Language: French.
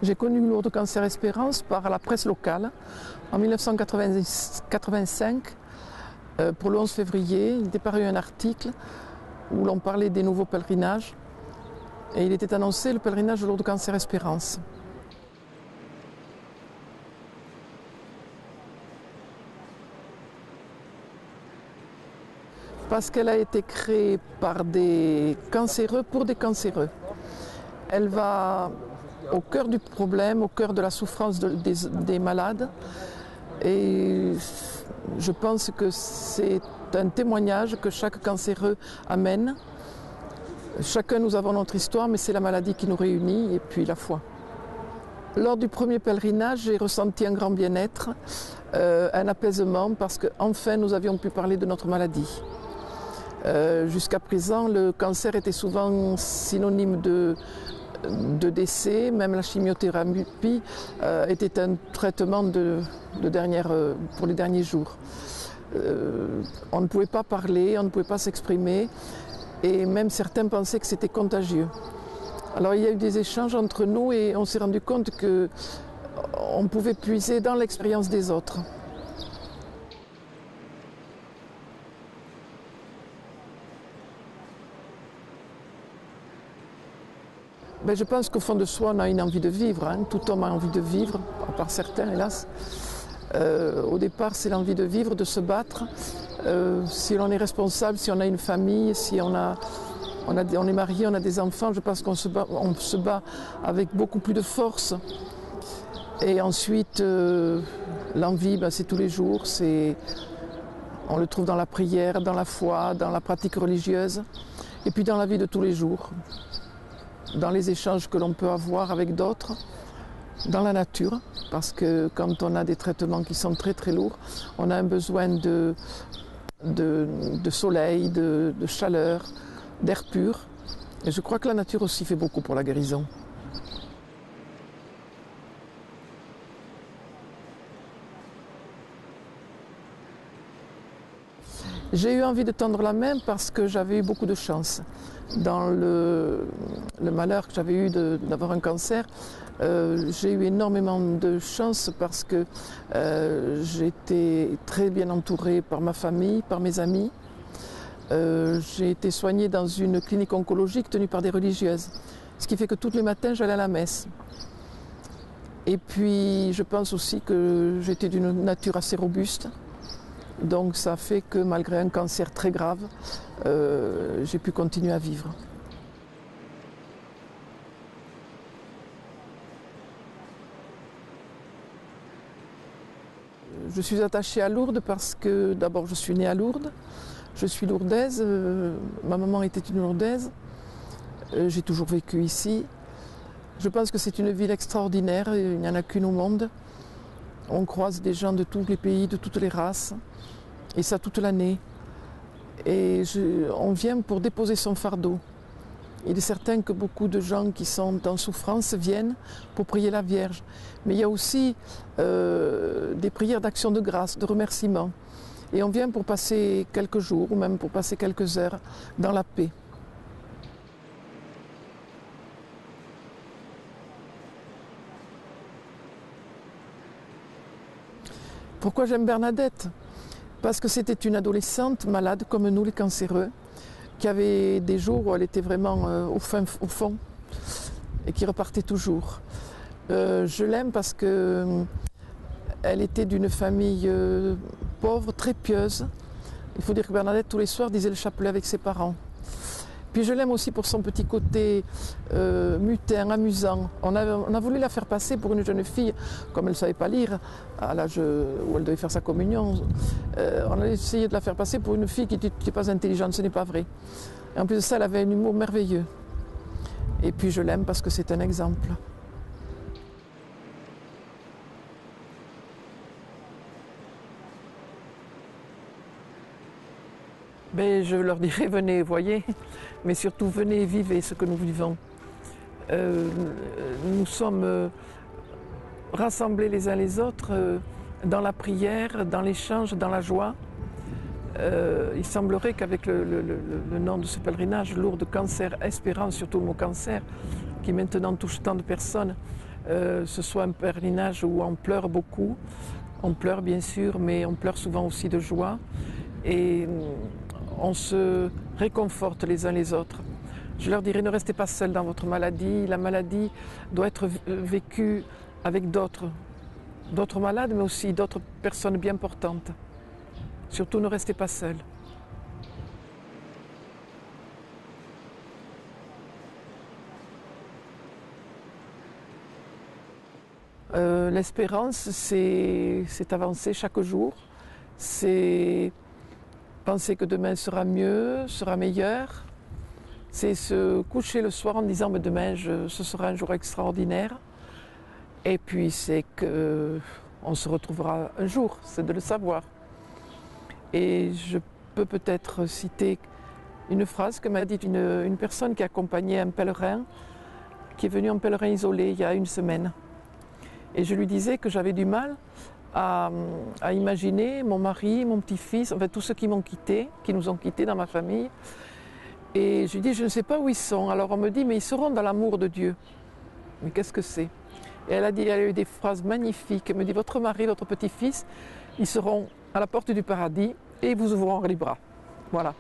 J'ai connu Lourdes Cancer Espérance par la presse locale en 1985. Pour le 11 février, il était paru un article où l'on parlait des nouveaux pèlerinages et il était annoncé le pèlerinage de Lourdes Cancer Espérance. Parce qu'elle a été créée par des cancéreux pour des cancéreux. Elle va au cœur du problème, au cœur de la souffrance des malades. Et je pense que c'est un témoignage que chaque cancéreux amène. Chacun nous avons notre histoire, mais c'est la maladie qui nous réunit et puis la foi. Lors du premier pèlerinage, j'ai ressenti un grand bien-être, un apaisement, parce qu'enfin nous avions pu parler de notre maladie. Jusqu'à présent, le cancer était souvent synonyme de décès, même la chimiothérapie était un traitement pour les derniers jours. On ne pouvait pas parler, on ne pouvait pas s'exprimer et même certains pensaient que c'était contagieux. Alors il y a eu des échanges entre nous et on s'est rendu compte qu'on pouvait puiser dans l'expérience des autres. Ben, je pense qu'au fond de soi, on a une envie de vivre. Tout homme a envie de vivre, à part certains, hélas. Au départ, c'est l'envie de vivre, de se battre. Si l'on est responsable, si on a une famille, si on est marié, on a des enfants, je pense qu'on se bat avec beaucoup plus de force. Et ensuite, l'envie, ben, c'est tous les jours. On le trouve dans la prière, dans la foi, dans la pratique religieuse, et puis dans la vie de tous les jours. Dans les échanges que l'on peut avoir avec d'autres, dans la nature, parce que quand on a des traitements qui sont très très lourds, on a un besoin de soleil, de chaleur, d'air pur. Et je crois que la nature aussi fait beaucoup pour la guérison. J'ai eu envie de tendre la main parce que j'avais eu beaucoup de chance. Dans le malheur que j'avais eu d'avoir un cancer, j'ai eu énormément de chance parce que j'ai été très bien entourée par ma famille, par mes amis. J'ai été soignée dans une clinique oncologique tenue par des religieuses, ce qui fait que tous les matins j'allais à la messe. Et puis je pense aussi que j'étais d'une nature assez robuste. Donc ça fait que malgré un cancer très grave, j'ai pu continuer à vivre. Je suis attachée à Lourdes parce que d'abord je suis née à Lourdes, je suis lourdaise, ma maman était une lourdaise, j'ai toujours vécu ici. Je pense que c'est une ville extraordinaire, il n'y en a qu'une au monde. On croise des gens de tous les pays, de toutes les races, et ça toute l'année. Et on vient pour déposer son fardeau. Il est certain que beaucoup de gens qui sont en souffrance viennent pour prier la Vierge. Mais il y a aussi des prières d'action de grâce, de remerciement. Et on vient pour passer quelques jours ou même pour passer quelques heures dans la paix. Pourquoi j'aime Bernadette? Parce que c'était une adolescente malade comme nous les cancéreux, qui avait des jours où elle était vraiment au fond et qui repartait toujours. Je l'aime parce qu'elle était d'une famille pauvre, très pieuse. Il faut dire que Bernadette tous les soirs disait le chapelet avec ses parents. Puis je l'aime aussi pour son petit côté mutin, amusant. On a voulu la faire passer pour une jeune fille, comme elle ne savait pas lire, à l'âge où elle devait faire sa communion. On a essayé de la faire passer pour une fille qui n'est pas intelligente, ce n'est pas vrai. Et en plus de ça, elle avait un humour merveilleux. Et puis je l'aime parce que c'est un exemple. Ben, je leur dirais, venez, voyez, mais surtout venez, vivez ce que nous vivons. Nous sommes rassemblés les uns les autres dans la prière, dans l'échange, dans la joie. Il semblerait qu'avec le nom de ce pèlerinage, Lourdes Cancer Espérance, surtout le mot cancer, qui maintenant touche tant de personnes, ce soit un pèlerinage où on pleure beaucoup. On pleure bien sûr, mais on pleure souvent aussi de joie. Et on se réconforte les uns les autres. Je leur dirais, ne restez pas seuls dans votre maladie. La maladie doit être vécue avec d'autres malades, mais aussi d'autres personnes bien portantes. Surtout, ne restez pas seuls. L'espérance, c'est avancer chaque jour. C'est penser que demain sera mieux, sera meilleur. C'est se coucher le soir en disant mais demain ce sera un jour extraordinaire. Et puis c'est qu'on se retrouvera un jour, c'est de le savoir. Et je peux peut-être citer une phrase que m'a dit une personne qui accompagnait un pèlerin, qui est venu en pèlerin isolé il y a une semaine. Et je lui disais que j'avais du mal à imaginer mon mari, mon petit-fils, en fait tous ceux qui m'ont quitté, qui nous ont quittés dans ma famille. Et je lui dis, je ne sais pas où ils sont. Alors on me dit, mais ils seront dans l'amour de Dieu. Mais qu'est-ce que c'est? Et elle a eu des phrases magnifiques. Elle me dit, votre mari, votre petit-fils, ils seront à la porte du paradis et ils vous ouvriront les bras. Voilà.